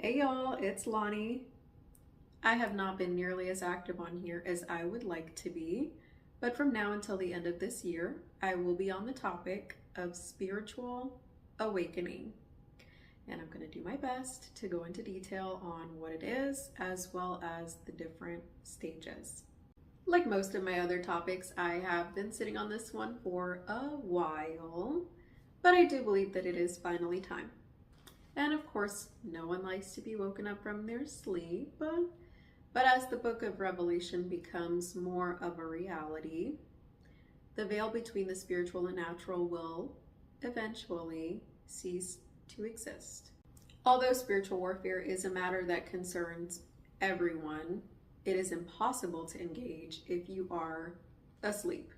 Hey y'all, it's Lonnie. I have not been nearly as active on here as I would like to be, but from now until the end of this year, I will be on the topic of spiritual awakening. And I'm going to do my best to go into detail on what it is, as well as the different stages. Like most of my other topics, I have been sitting on this one for a while, but I do believe that it is finally time. And of course, no one likes to be woken up from their sleep, but as the book of Revelation becomes more of a reality, the veil between the spiritual and natural will eventually cease to exist. Although spiritual warfare is a matter that concerns everyone, it is impossible to engage if you are asleep.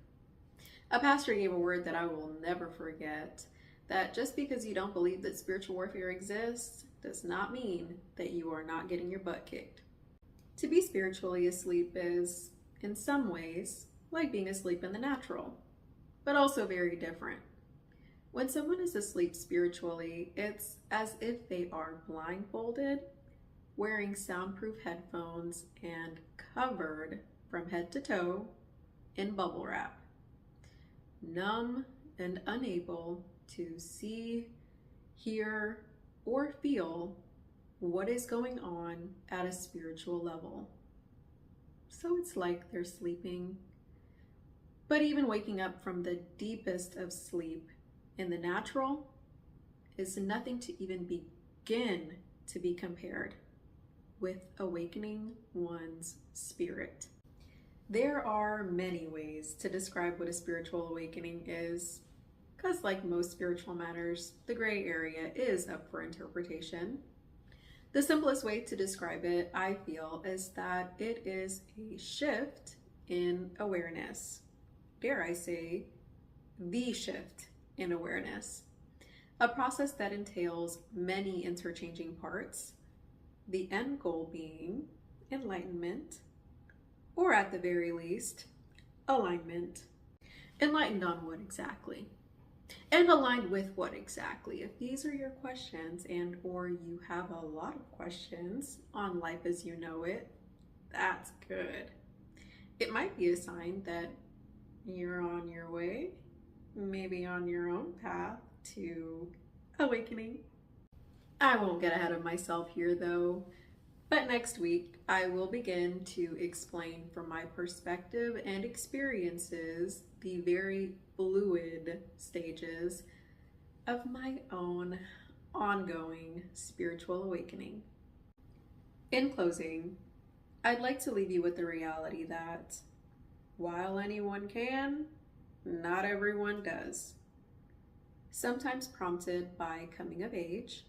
A pastor gave a word that I will never forget, that just because you don't believe that spiritual warfare exists does not mean that you are not getting your butt kicked. To be spiritually asleep is, in some ways, like being asleep in the natural, but also very different. When someone is asleep spiritually, it's as if they are blindfolded, wearing soundproof headphones, and covered from head to toe in bubble wrap, numb and unable to see, hear, or feel what is going on at a spiritual level. So it's like they're sleeping. But even waking up from the deepest of sleep in the natural is nothing to even begin to be compared with awakening one's spirit. There are many ways to describe what a spiritual awakening is, because like most spiritual matters, the gray area is up for interpretation. The simplest way to describe it, I feel, is that it is a shift in awareness. Dare I say, the shift in awareness. A process that entails many interchanging parts, the end goal being enlightenment, or at the very least, alignment. Enlightened on what exactly? And aligned with what exactly? If these are your questions and or you have a lot of questions on life as you know it, that's good. It might be a sign that you're on your way, maybe on your own path to awakening. I won't get ahead of myself here though, but next week I will begin to explain from my perspective and experiences the very fluid stages of my own ongoing spiritual awakening. In closing, I'd like to leave you with the reality that while anyone can, not everyone does. Sometimes prompted by coming of age,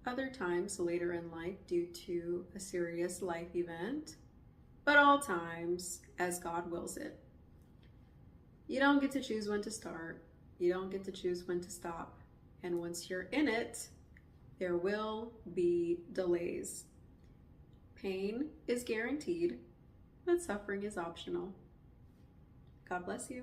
other times later in life due to a serious life event, but all times as God wills it. You don't get to choose when to start. You don't get to choose when to stop. And once you're in it, there will be delays. Pain is guaranteed, but suffering is optional. God bless you.